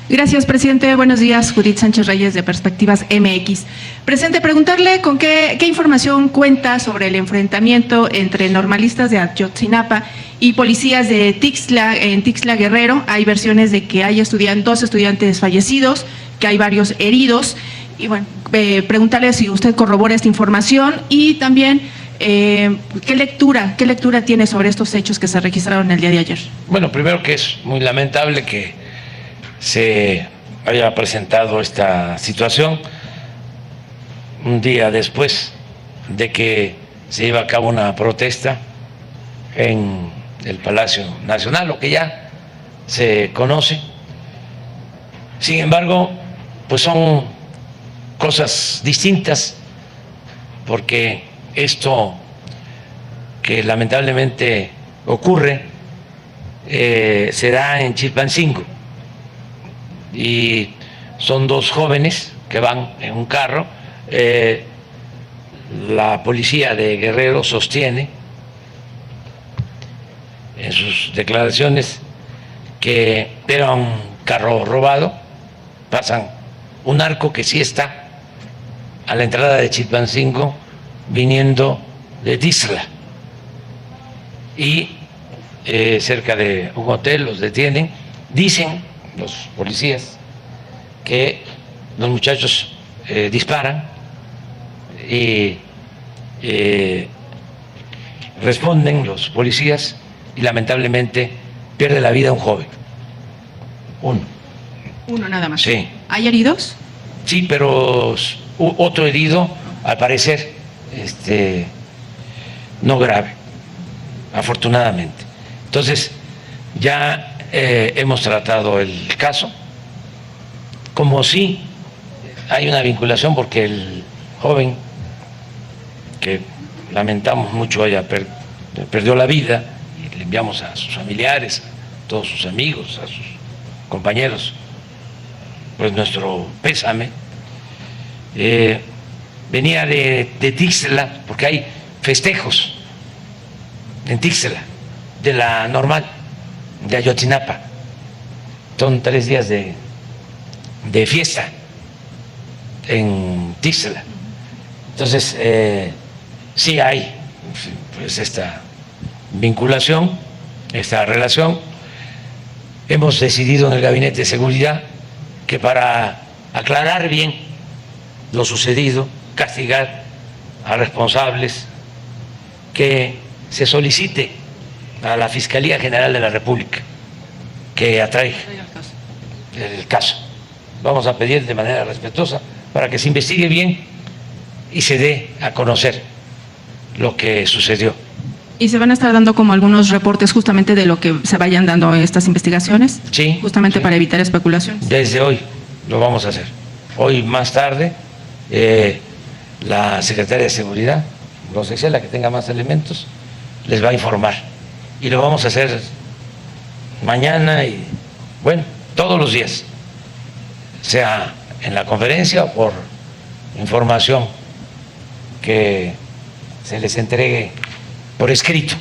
Gracias, presidente. Buenos días, Judith Sánchez Reyes, de Perspectivas MX. Presidente, preguntarle con qué información cuenta sobre el enfrentamiento entre normalistas de Ayotzinapa y policías de Tixla, en Tixla Guerrero. Hay versiones de que hay dos estudiantes fallecidos, que hay varios heridos. Y bueno, preguntarle si usted corrobora esta información y también ¿qué lectura tiene sobre estos hechos que se registraron el día de ayer? Bueno, primero que es muy lamentable que se haya presentado esta situación un día después de que se lleva a cabo una protesta en el Palacio Nacional, lo que ya se conoce. Sin embargo, pues son cosas distintas, porque esto que lamentablemente ocurre se da en Chilpancingo y son dos jóvenes que van en un carro. La policía de Guerrero sostiene en sus declaraciones que era un carro robado. Pasan un narco que sí está a la entrada de Chilpancingo viniendo de Tixla, y cerca de un hotel los detienen. Dicen los policías que los muchachos disparan y responden los policías, y lamentablemente pierde la vida un joven. Uno nada más. Sí. ¿Hay heridos? Sí, pero otro herido, al parecer, no grave, afortunadamente. Entonces, ya hemos tratado el caso, como si hay una vinculación, porque el joven, que lamentamos mucho haya perdió la vida, y le enviamos a sus familiares, a todos sus amigos, a sus compañeros, pues nuestro pésame. Venía de Tixla, porque hay festejos en Tixla de la normal de Ayotzinapa. Son 3 días de fiesta en Tixla. Entonces, sí hay pues esta vinculación, esta relación. Hemos decidido en el Gabinete de Seguridad que para aclarar bien lo sucedido, castigar a responsables, que se solicite a la Fiscalía General de la República que atraiga el caso. Vamos a pedir de manera respetuosa para que se investigue bien y se dé a conocer lo que sucedió. ¿Y se van a estar dando como algunos reportes justamente de lo que se vayan dando estas investigaciones? Sí. Justamente sí. Para evitar especulaciones. Desde hoy lo vamos a hacer. Hoy más tarde, la Secretaria de Seguridad, la que tenga más elementos, les va a informar. Y lo vamos a hacer mañana y, bueno, todos los días, sea en la conferencia o por información que se les entregue por escrito,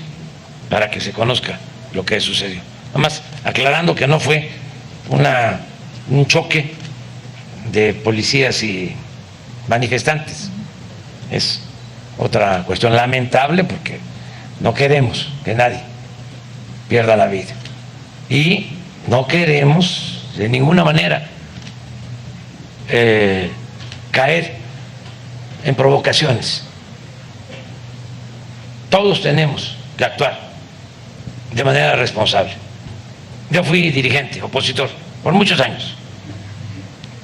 para que se conozca lo que sucedió. Nada más aclarando que no fue un choque de policías y manifestantes. Es otra cuestión lamentable, porque no queremos que nadie pierda la vida y no queremos de ninguna manera caer en provocaciones. Todos tenemos que actuar de manera responsable. Yo fui dirigente, opositor, por muchos años,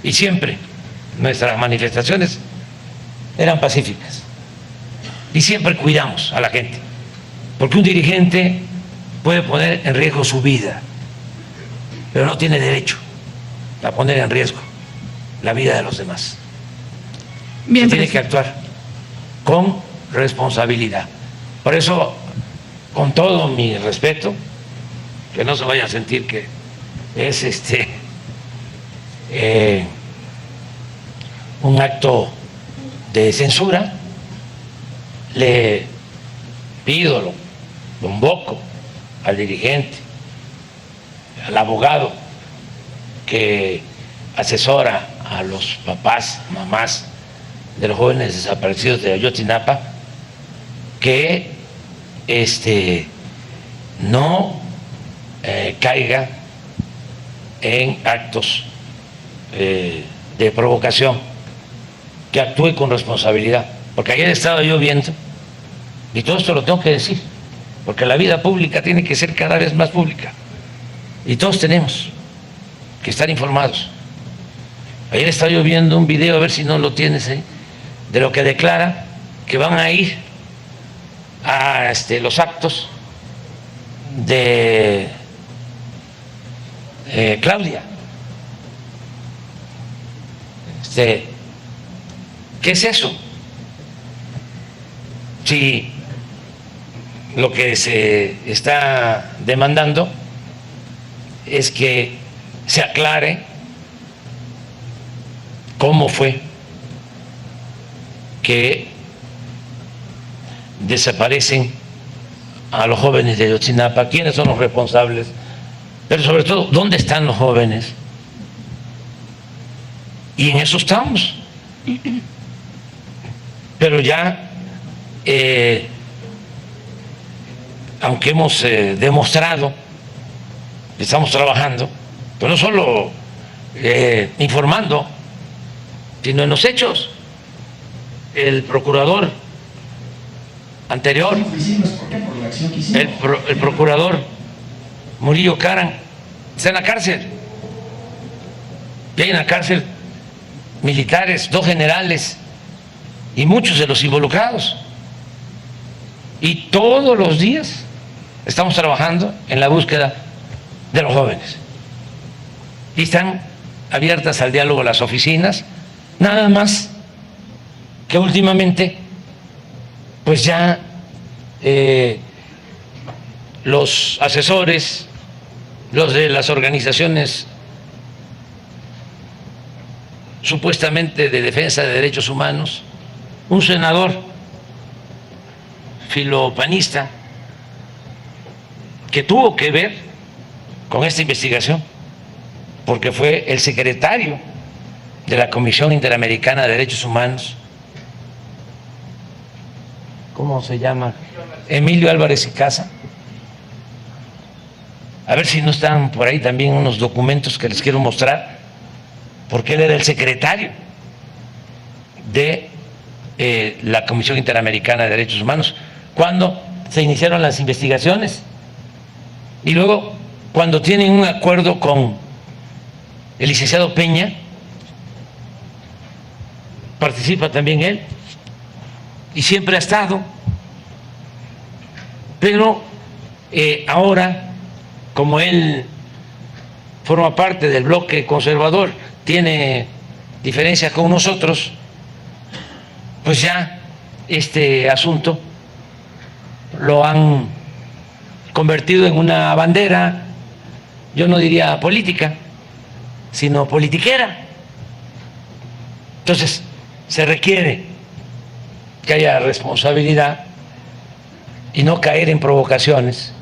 y siempre nuestras manifestaciones eran pacíficas, y siempre cuidamos a la gente, porque un dirigente puede poner en riesgo su vida, pero no tiene derecho a poner en riesgo la vida de los demás. Bien, se tiene que actuar con responsabilidad. Por eso, con todo mi respeto, que no se vaya a sentir que es un acto de censura, le pido, lo convoco al dirigente, al abogado que asesora a los papás, mamás de los jóvenes desaparecidos de Ayotzinapa que no caiga en actos de provocación, que actúe con responsabilidad. Porque ayer estaba yo viendo, y todo esto lo tengo que decir, porque la vida pública tiene que ser cada vez más pública, y todos tenemos que estar informados. Ayer estaba yo viendo un video, a ver si no lo tienes ahí, de lo que declara que van a ir a los actos de Claudia. ¿Qué es eso? Si lo que se está demandando es que se aclare cómo fue que desaparecen a los jóvenes de Ayotzinapa, quiénes son los responsables, pero sobre todo, ¿dónde están los jóvenes? Y en eso estamos. Pero ya, aunque hemos demostrado que estamos trabajando, pero no solo informando, sino en los hechos. El procurador anterior, el procurador Murillo Karam, está en la cárcel. Y hay en la cárcel militares, 2 generales y muchos de los involucrados. Y todos los días estamos trabajando en la búsqueda de los jóvenes. Y están abiertas al diálogo las oficinas, nada más que últimamente pues ya los asesores, los de las organizaciones supuestamente de defensa de derechos humanos, un senador filopanista que tuvo que ver con esta investigación, porque fue el secretario de la Comisión Interamericana de Derechos Humanos, ¿cómo se llama? Emilio Álvarez y Casa. A ver si no están por ahí también unos documentos que les quiero mostrar, porque él era el secretario de la Comisión Interamericana de Derechos Humanos cuando se iniciaron las investigaciones, y luego cuando tienen un acuerdo con el licenciado Peña, participa también él, y siempre ha estado. Pero ahora, como él forma parte del bloque conservador, tiene diferencias con nosotros, pues ya este asunto lo han convertido en una bandera, yo no diría política, sino politiquera. Entonces, se requiere que haya responsabilidad y no caer en provocaciones.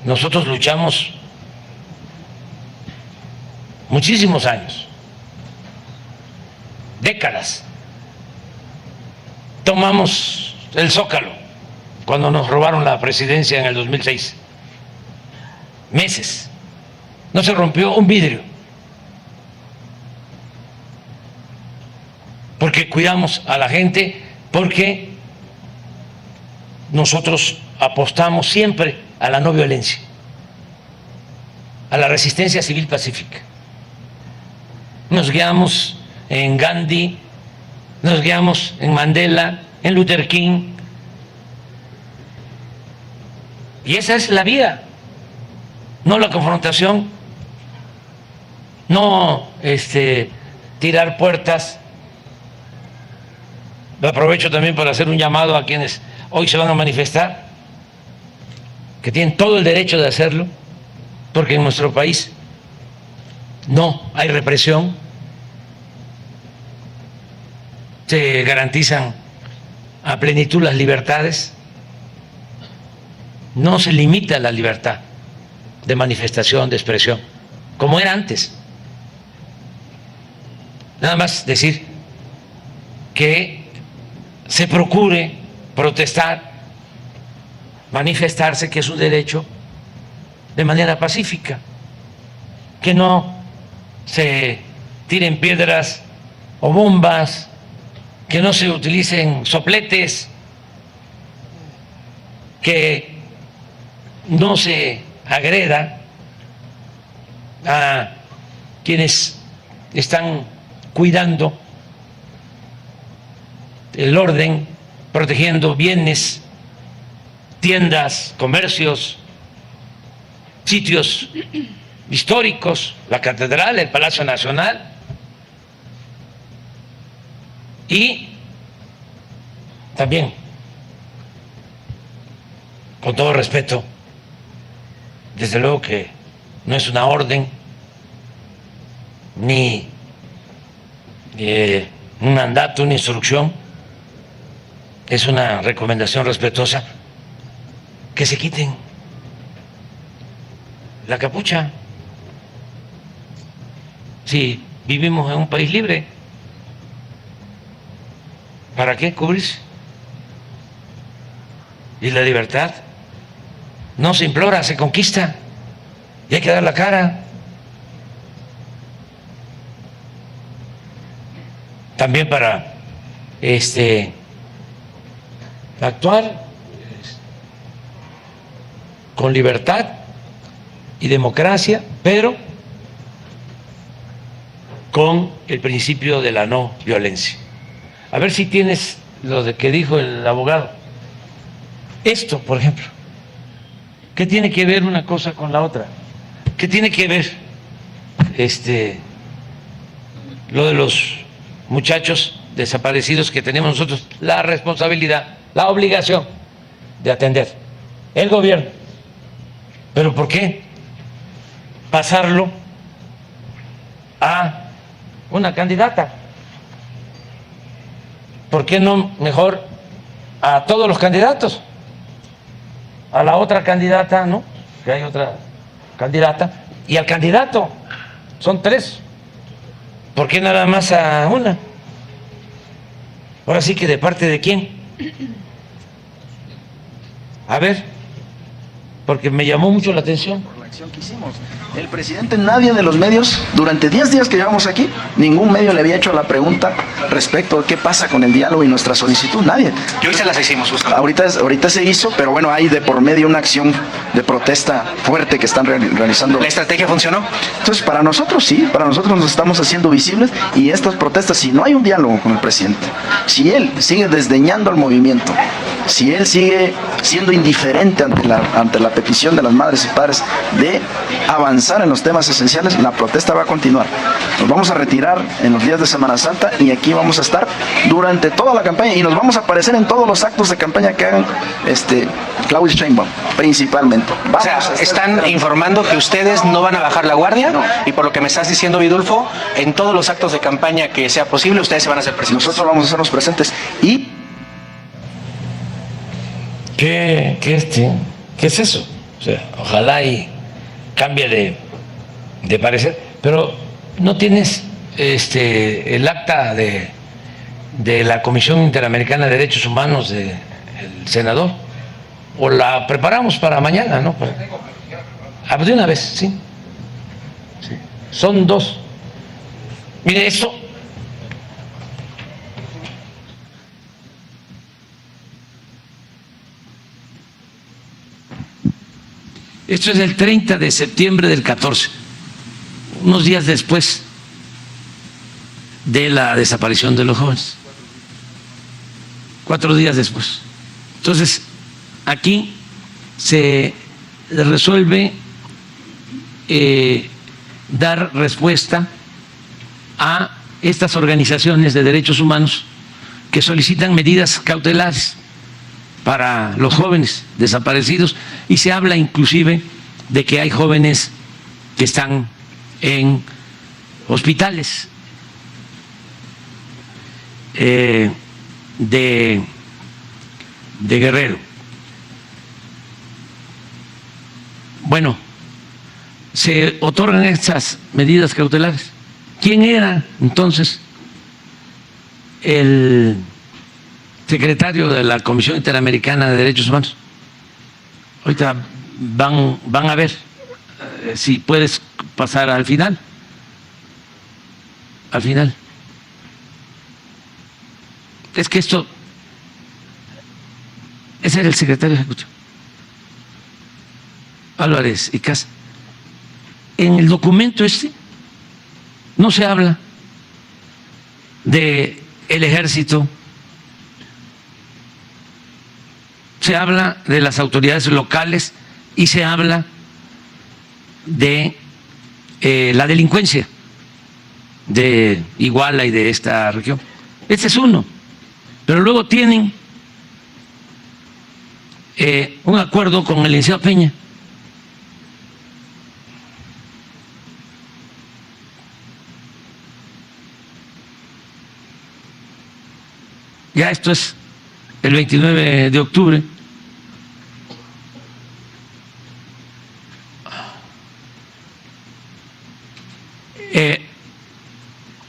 Nosotros luchamos muchísimos años, décadas. Tomamos el Zócalo cuando nos robaron la presidencia en el 2006. Meses. No se rompió un vidrio. Porque cuidamos a la gente, porque nosotros apostamos siempre a la no violencia, a la resistencia civil pacífica. Nos guiamos en Gandhi, nos guiamos en Mandela, en Luther King, y esa es la vía, no la confrontación, no tirar puertas. Aprovecho también para hacer un llamado a quienes hoy se van a manifestar, que tienen todo el derecho de hacerlo, porque en nuestro país no hay represión, se garantizan a plenitud las libertades, no se limita la libertad de manifestación, de expresión, como era antes. nada más decir que se procure protestar, manifestarse, que es un derecho, de manera pacífica, que no se tiren piedras o bombas, que no se utilicen sopletes, que no se agreda a quienes están cuidando el orden, protegiendo bienes, tiendas, comercios, sitios históricos, la catedral, el Palacio Nacional. Y también, con todo respeto, desde luego que no es una orden ni un mandato, una instrucción, es una recomendación respetuosa, que se quiten la capucha. Si vivimos en un país libre, ¿para qué cubrirse? Y la libertad no se implora, se conquista, y hay que dar la cara. También para actuar con libertad y democracia, pero con el principio de la no violencia. A ver si tienes lo de que dijo el abogado. Esto, por ejemplo, ¿qué tiene que ver una cosa con la otra? ¿Qué tiene que ver lo de los muchachos desaparecidos que tenemos nosotros la responsabilidad, la obligación de atender, el gobierno? ¿Pero por qué pasarlo a una candidata? ¿Por qué no mejor a todos los candidatos? A la otra candidata, ¿no? Que hay otra candidata, y al candidato, son tres. ¿Por qué nada más a una? Ahora sí que, ¿de parte de quién? A ver, porque me llamó mucho la atención. Por la acción que hicimos. El presidente, nadie de los medios, durante 10 días que llevamos aquí, ningún medio le había hecho la pregunta respecto de qué pasa con el diálogo y nuestra solicitud, nadie. Y hoy se las hicimos, justo. Ahorita se hizo, pero bueno, hay de por medio una acción de protesta fuerte que están realizando. ¿La estrategia funcionó? Entonces, para nosotros sí, para nosotros nos estamos haciendo visibles, y estas protestas, si no hay un diálogo con el presidente, si él sigue desdeñando al movimiento, si él sigue siendo indiferente ante la petición de las madres y padres de avanzar en los temas esenciales, la protesta va a continuar. Nos vamos a retirar en los días de Semana Santa, y aquí vamos a estar durante toda la campaña, y nos vamos a aparecer en todos los actos de campaña que hagan Claudia Sheinbaum, principalmente. O sea, están informando que ustedes no van a bajar la guardia, no. Y por lo que me estás diciendo, Vidulfo, en todos los actos de campaña que sea posible, ustedes se van a hacer presentes. Nosotros vamos a hacernos presentes. Y ¿Qué es eso? O sea, ojalá y cambie de parecer, pero no tienes el acta de la Comisión Interamericana de Derechos Humanos del senador, o la preparamos para mañana, ¿no? De una vez, sí. Son dos. Mire, esto es del 30 de septiembre del 14, unos días después de la desaparición de los jóvenes, 4 días después. Entonces, aquí se resuelve dar respuesta a estas organizaciones de derechos humanos que solicitan medidas cautelares para los jóvenes desaparecidos, y se habla inclusive de que hay jóvenes que están en hospitales de Guerrero. Bueno, se otorgan estas medidas cautelares. ¿Quién era entonces el secretario de la Comisión Interamericana de Derechos Humanos. Ahorita van a ver si puedes pasar al final. Al final. Es que ese era el secretario ejecutivo, Álvarez y Casa. En el documento no se habla de el ejército, se habla de las autoridades locales y se habla de la delincuencia de Iguala y de esta región. Ese es uno. Pero luego tienen un acuerdo con el licenciado Peña. Ya esto es el 29 de octubre.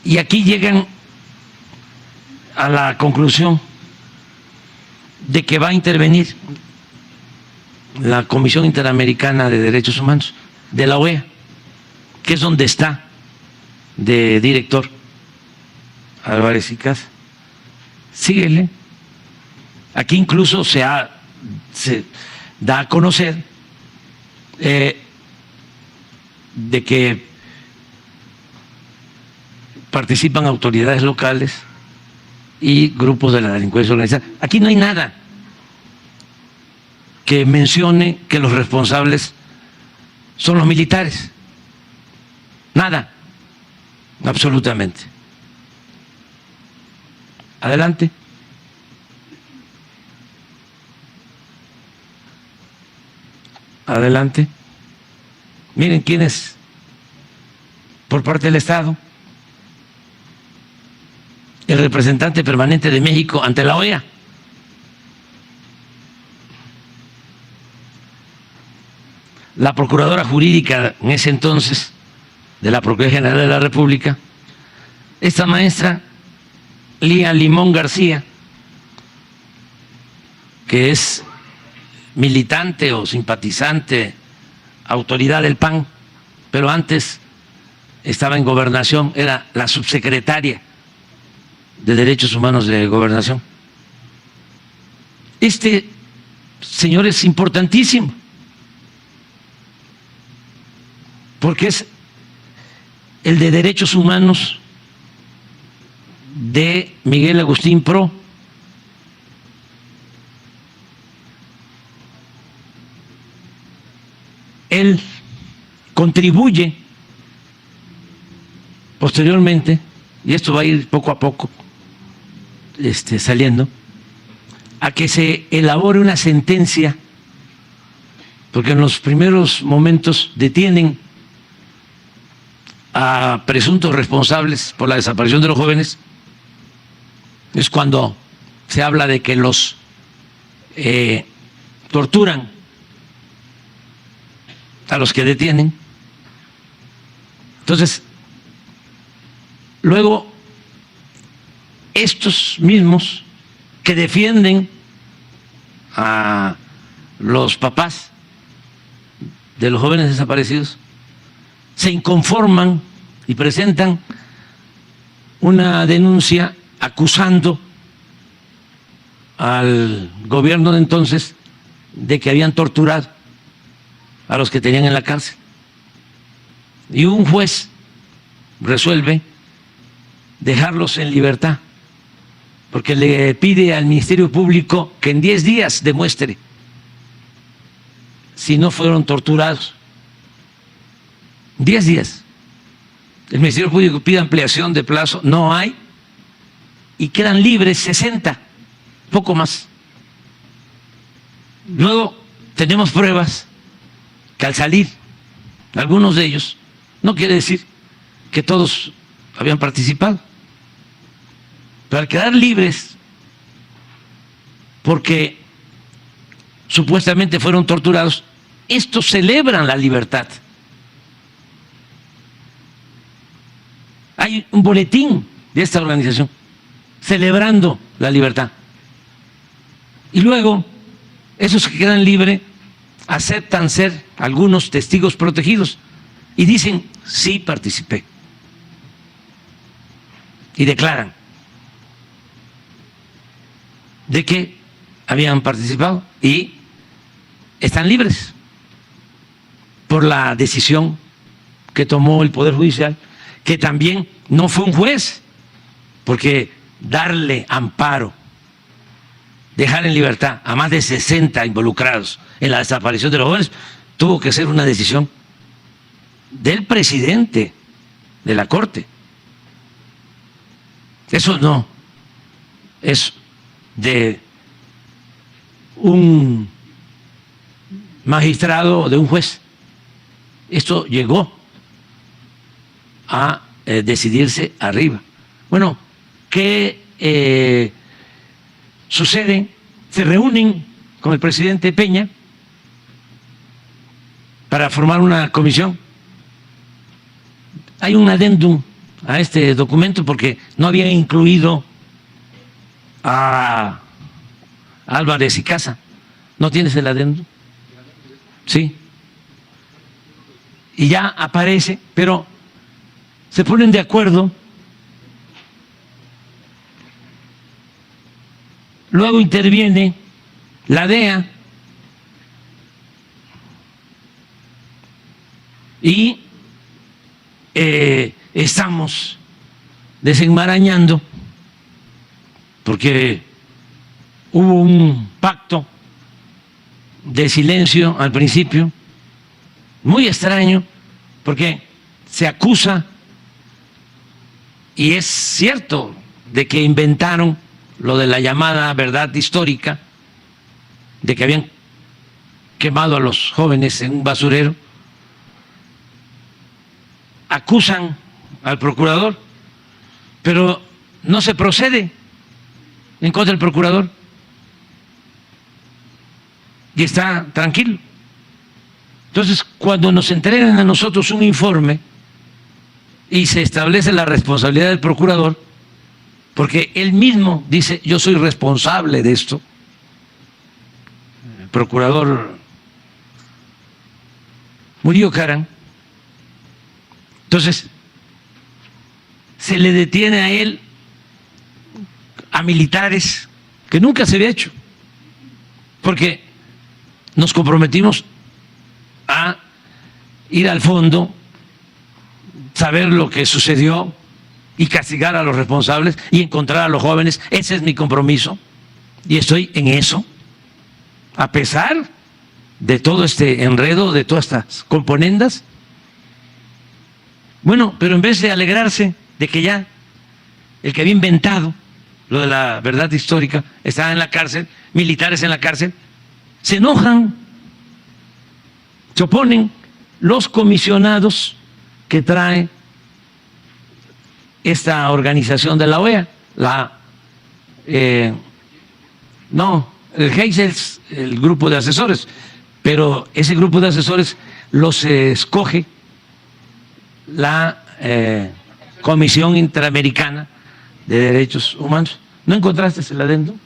Y aquí llegan a la conclusión de que va a intervenir la Comisión Interamericana de Derechos Humanos de la OEA, que es donde está de director Álvarez y Casa. Síguele. Aquí incluso se da a conocer de que participan autoridades locales y grupos de la delincuencia organizada. Aquí no hay nada que mencione que los responsables son los militares. Nada, absolutamente. Adelante. Adelante. Miren quién es por parte del Estado. El representante permanente de México ante la OEA. La procuradora jurídica en ese entonces de la Procuraduría General de la República, esta maestra Lía Limón García, que es militante o simpatizante, autoridad del PAN, pero antes estaba en Gobernación, era la subsecretaria de Derechos Humanos de Gobernación. Este señor es importantísimo, porque es el de Derechos Humanos de Miguel Agustín Pro. Él contribuye posteriormente, y esto va a ir poco a poco saliendo, a que se elabore una sentencia, porque en los primeros momentos detienen a presuntos responsables por la desaparición de los jóvenes. Es cuando se habla de que los torturan a los que detienen. Entonces, luego estos mismos que defienden a los papás de los jóvenes desaparecidos se inconforman y presentan una denuncia acusando al gobierno de entonces de que habían torturado a los que tenían en la cárcel. Y un juez resuelve dejarlos en libertad, porque le pide al Ministerio Público que en 10 días demuestre si no fueron torturados. 10 días. El Ministerio Público pide ampliación de plazo, no hay, y quedan libres 60, poco más. Luego tenemos pruebas que al salir, algunos de ellos, no quiere decir que todos habían participado, pero al quedar libres, porque supuestamente fueron torturados, estos celebran la libertad. Hay un boletín de esta organización celebrando la libertad. Y luego, esos que quedan libres aceptan ser algunos testigos protegidos y dicen, sí participé. Y declaran de que habían participado y están libres por la decisión que tomó el Poder Judicial, que también no fue un juez, porque darle amparo, dejar en libertad a más de 60 involucrados en la desaparición de los jóvenes, tuvo que ser una decisión del presidente de la Corte. Eso no es de un magistrado o de un juez. Esto llegó a decidirse arriba. Bueno, ¿qué sucede? Se reúnen con el presidente Peña para formar una comisión. Hay un adendum a este documento porque no había incluido a Álvarez y Casa. ¿No tienes el adendum? Sí. Y ya aparece, pero se ponen de acuerdo. Luego interviene la DEA y estamos desenmarañando porque hubo un pacto de silencio al principio, muy extraño, porque se acusa, y es cierto, de que inventaron lo de la llamada verdad histórica, de que habían quemado a los jóvenes en un basurero. Acusan al procurador, pero no se procede en contra del procurador y está tranquilo. Entonces, cuando nos entregan a nosotros un informe y se establece la responsabilidad del procurador, porque él mismo dice, yo soy responsable de esto, el procurador Murillo Caram, entonces se le detiene a él, a militares, que nunca se había hecho, porque nos comprometimos a ir al fondo, saber lo que sucedió y castigar a los responsables y encontrar a los jóvenes. Ese es mi compromiso y estoy en eso, a pesar de todo este enredo, de todas estas componendas. Bueno, pero en vez de alegrarse de que ya el que había inventado lo de la verdad histórica está en la cárcel, militares en la cárcel, se enojan, se oponen los comisionados que trae esta organización de la OEA, el Heysel es el grupo de asesores, pero ese grupo de asesores los escoge la Comisión Interamericana de Derechos Humanos. ¿No encontraste el adendum?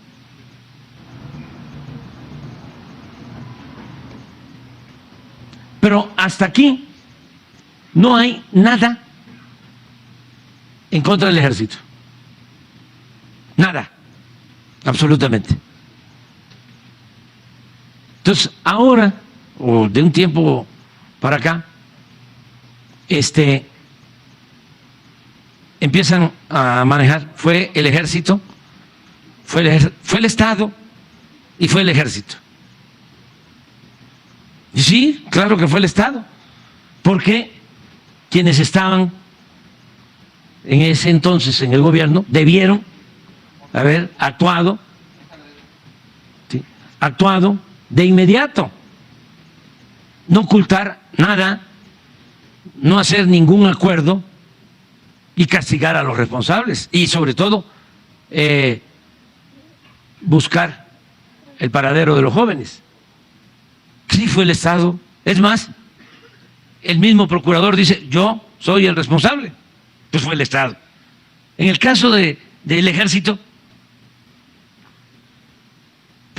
Pero hasta aquí no hay nada en contra del ejército. Nada, absolutamente. Entonces, ahora, o de un tiempo para acá, empiezan a manejar, fue el ejército, fue el Estado y fue el ejército. Y sí, claro que fue el Estado, porque quienes estaban en ese entonces en el gobierno debieron haber actuado, ¿sí?, actuado de inmediato, no ocultar nada, no hacer ningún acuerdo y castigar a los responsables y sobre todo buscar el paradero de los jóvenes. Sí fue el Estado. Es más, el mismo procurador dice, yo soy el responsable. Pues fue el Estado. En el caso del ejército,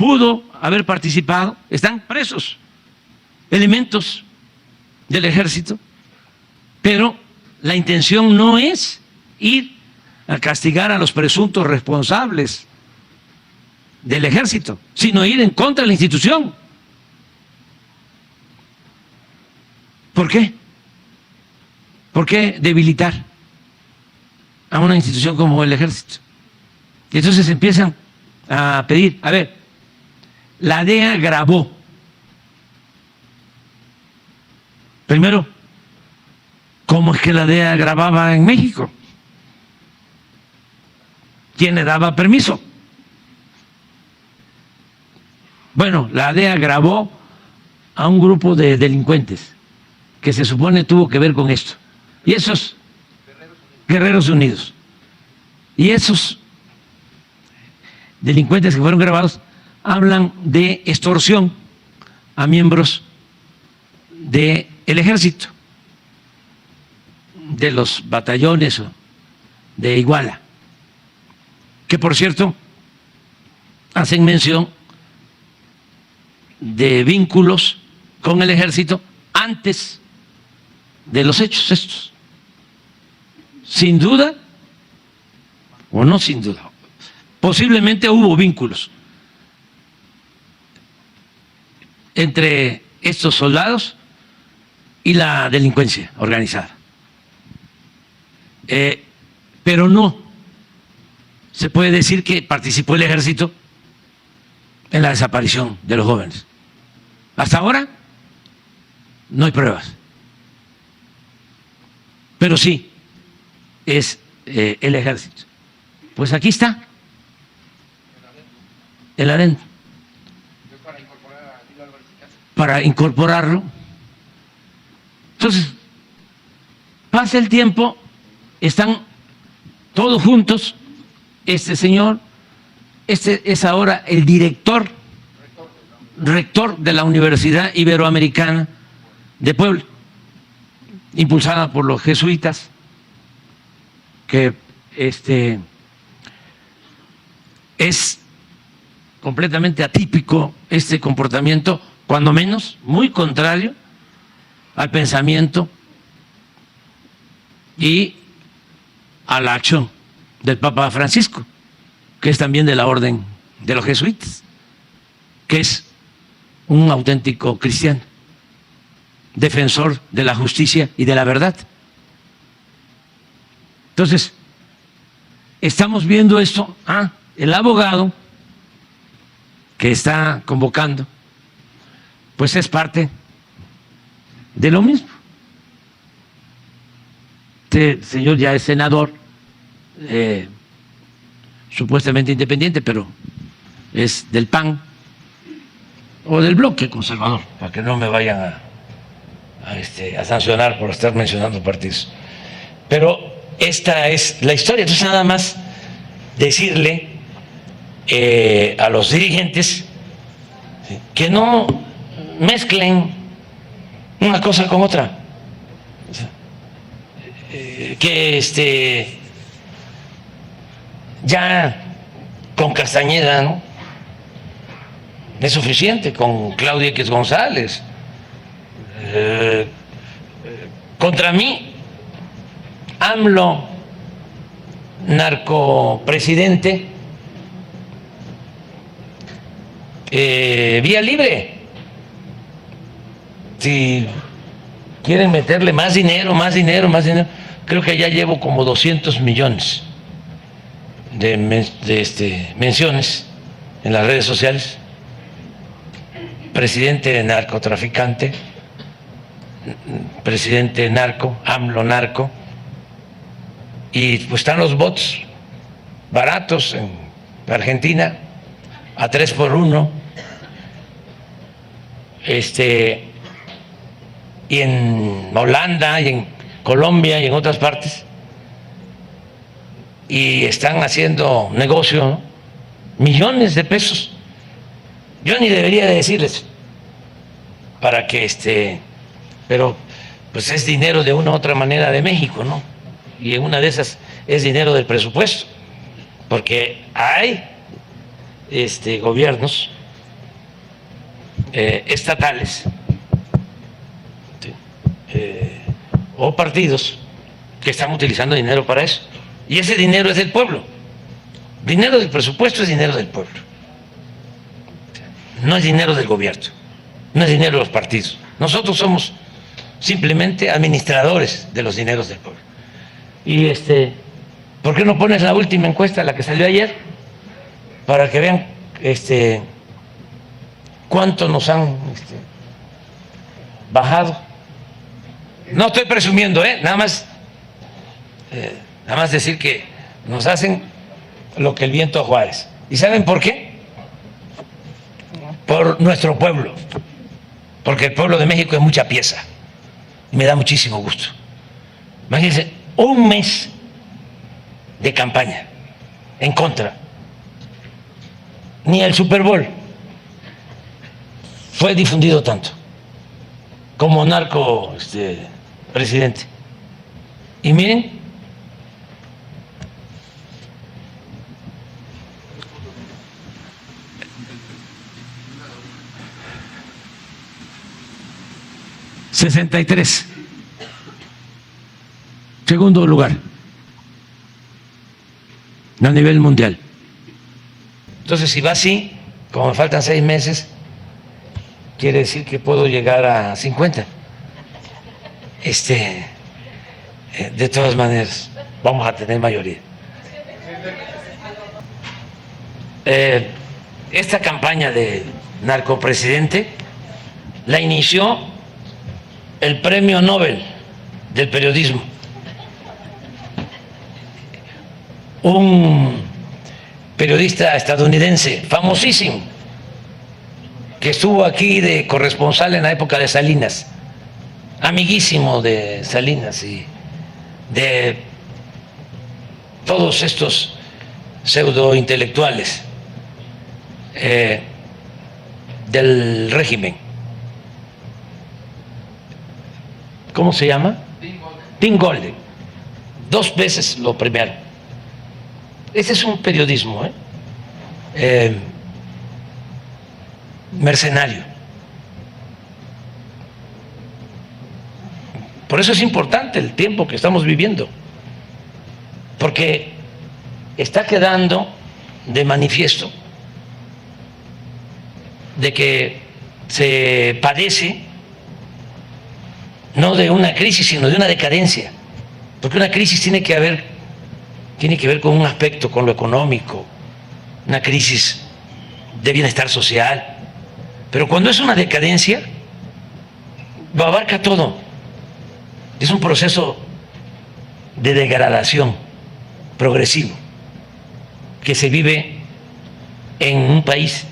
pudo haber participado, están presos elementos del ejército, pero la intención no es ir a castigar a los presuntos responsables del ejército, sino ir en contra de la institución. ¿Por qué? ¿Por qué debilitar a una institución como el ejército? Y entonces empiezan a pedir, a ver, la DEA grabó. Primero, ¿cómo es que la DEA grababa en México? ¿Quién le daba permiso? Bueno, la DEA grabó a un grupo de delincuentes que se supone tuvo que ver con esto. Y esos Guerreros Unidos. Y esos delincuentes que fueron grabados hablan de extorsión a miembros del ejército, de los batallones de Iguala, que por cierto hacen mención de vínculos con el ejército antes de los hechos estos. Sin duda, o no sin duda, posiblemente hubo vínculos entre estos soldados y la delincuencia organizada. Pero no se puede decir que participó el ejército en la desaparición de los jóvenes. Hasta ahora no hay pruebas. Pero sí es el ejército. Pues aquí está el adendo. Para incorporarlo. Entonces, pasa el tiempo, están todos juntos. Este señor, este es ahora el rector de la Universidad Iberoamericana de Puebla, impulsada por los jesuitas, que es completamente atípico este comportamiento, cuando menos muy contrario al pensamiento y a la acción del Papa Francisco, que es también de la orden de los jesuitas, que es un auténtico cristiano, defensor de la justicia y de la verdad. Entonces, estamos viendo esto. El abogado que está convocando, pues es parte de lo mismo. Este señor ya es senador, supuestamente independiente, pero es del PAN o del bloque conservador, para que no me vayan a sancionar por estar mencionando partidos. Pero esta es la historia. Entonces, nada más decirle a los dirigentes que no mezclen una cosa con otra, que ya con Castañeda, ¿no?, es suficiente, con Claudia X González, contra mí, AMLO, narcopresidente, vía libre. Si quieren meterle más dinero, creo que ya llevo como 200 millones de menciones en las redes sociales. Presidente narcotraficante, presidente narco, AMLO narco, y pues están los bots baratos en Argentina a 3 por 1, y en Holanda y en Colombia y en otras partes, y están haciendo negocio, ¿no?, millones de pesos. Yo ni debería de decirles para que pero pues es dinero de una u otra manera de México, ¿no? Y en una de esas es dinero del presupuesto, porque hay gobiernos estatales o partidos que están utilizando dinero para eso. Y ese dinero es del pueblo. Dinero del presupuesto es dinero del pueblo. No es dinero del gobierno, no es dinero de los partidos. Nosotros somos simplemente administradores de los dineros del pueblo. Y ¿por qué no pones la última encuesta, la que salió ayer, para que vean cuánto nos han bajado? No estoy presumiendo, nada más decir que nos hacen lo que el viento a Juárez. ¿Y saben por qué? Por nuestro pueblo, porque el pueblo de México es mucha pieza y me da muchísimo gusto. Imagínense, un mes de campaña en contra. Ni el Super Bowl fue difundido tanto como narco presidente. Y miren, ¡63! Segundo lugar a nivel mundial. Entonces, si va así, como me faltan 6 meses, quiere decir que puedo llegar a 50. De todas maneras, vamos a tener mayoría. Esta campaña de narcopresidente la inició el Premio Nobel del Periodismo, un periodista estadounidense famosísimo que estuvo aquí de corresponsal en la época de Salinas, amiguísimo de Salinas y de todos estos pseudointelectuales del régimen. ¿Cómo se llama? Tim Golden. 2 veces lo premiaron. Ese es un periodismo mercenario. Por eso es importante el tiempo que estamos viviendo, porque está quedando de manifiesto de que se padece no de una crisis, sino de una decadencia, porque una crisis tiene que ver con un aspecto, con lo económico, una crisis de bienestar social, pero cuando es una decadencia, lo abarca todo. Es un proceso de degradación progresivo que se vive en un país.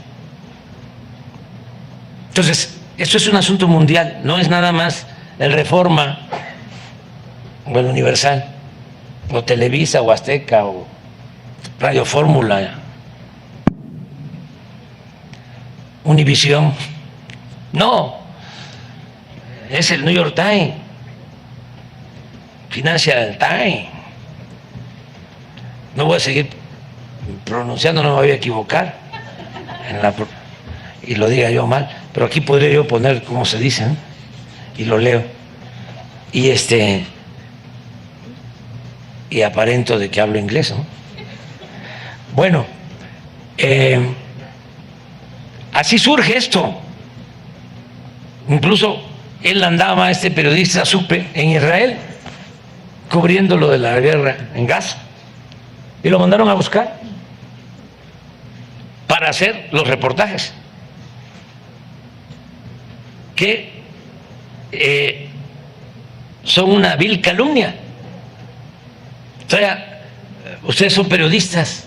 Entonces, esto es un asunto mundial, no es nada más el Reforma o el Universal o Televisa o Azteca o Radio Fórmula, Univisión. No, es el New York Times, Financial Times. No voy a seguir pronunciando, no me voy a equivocar y lo diga yo mal, pero aquí podría yo poner como se dice, ¿no? Y lo leo y aparento de que hablo inglés, ¿no? Bueno, así surge esto. Incluso él andaba, este periodista, supe, en Israel cubriendo lo de la guerra en Gaza y lo mandaron a buscar para hacer los reportajes que son una vil calumnia. O sea, ustedes son periodistas,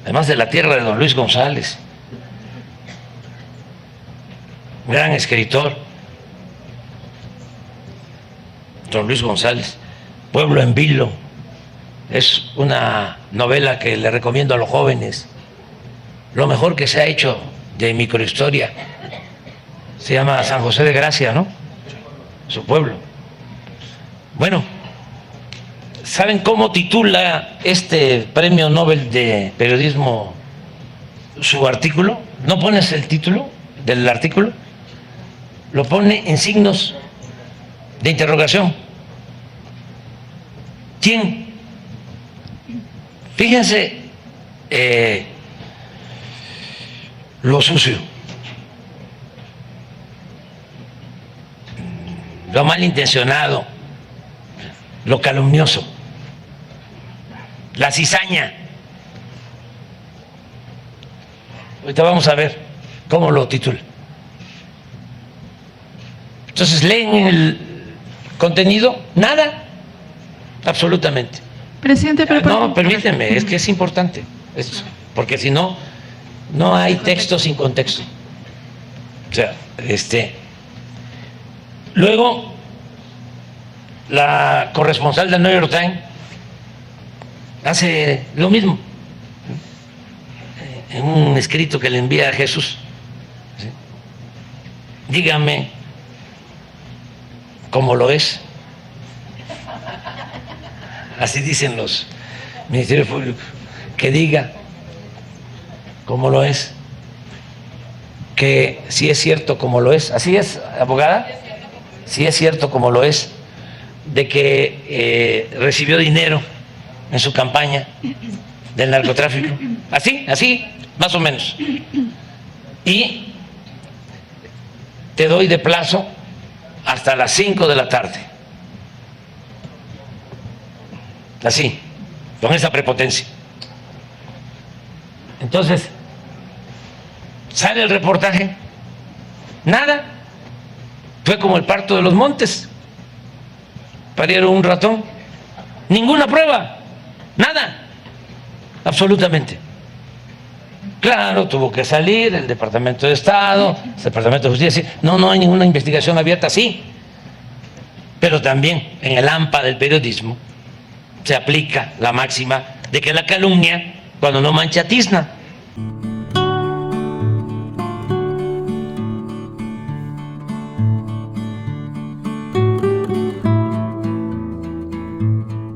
además de la tierra de don Luis González, gran escritor, don Luis González. Pueblo en Vilo es una novela que le recomiendo a los jóvenes, lo mejor que se ha hecho de microhistoria. Se llama San José de Gracia, ¿no? Su pueblo. Bueno, ¿saben cómo titula este Premio Nobel de Periodismo su artículo, no pones el título del artículo, lo pone en signos de interrogación. ¿Quién? Fíjense lo sucio, lo malintencionado, lo calumnioso, la cizaña. Ahorita vamos a ver cómo lo titula. Entonces leen el contenido, nada, absolutamente. Presidente, pero No, permíteme, es que es importante esto, porque si no, no hay texto sin contexto. O sea, luego, la corresponsal del New York Times hace lo mismo en un escrito que le envía a Jesús. ¿Sí? Dígame cómo lo es. Así dicen los ministerios públicos, que diga cómo lo es, que si es cierto como lo es. Así es, abogada, si es cierto como lo es, de que recibió dinero en su campaña del narcotráfico. Así, más o menos. Y te doy de plazo hasta las 5 de la tarde. Así, con esa prepotencia. Entonces, sale el reportaje, nada, fue como el parto de los montes, parieron un ratón, ninguna prueba, nada, absolutamente. Claro, tuvo que salir el Departamento de Estado, el Departamento de Justicia, no hay ninguna investigación abierta, sí, pero también en el AMPA del periodismo se aplica la máxima de que la calumnia, cuando no mancha, tizna.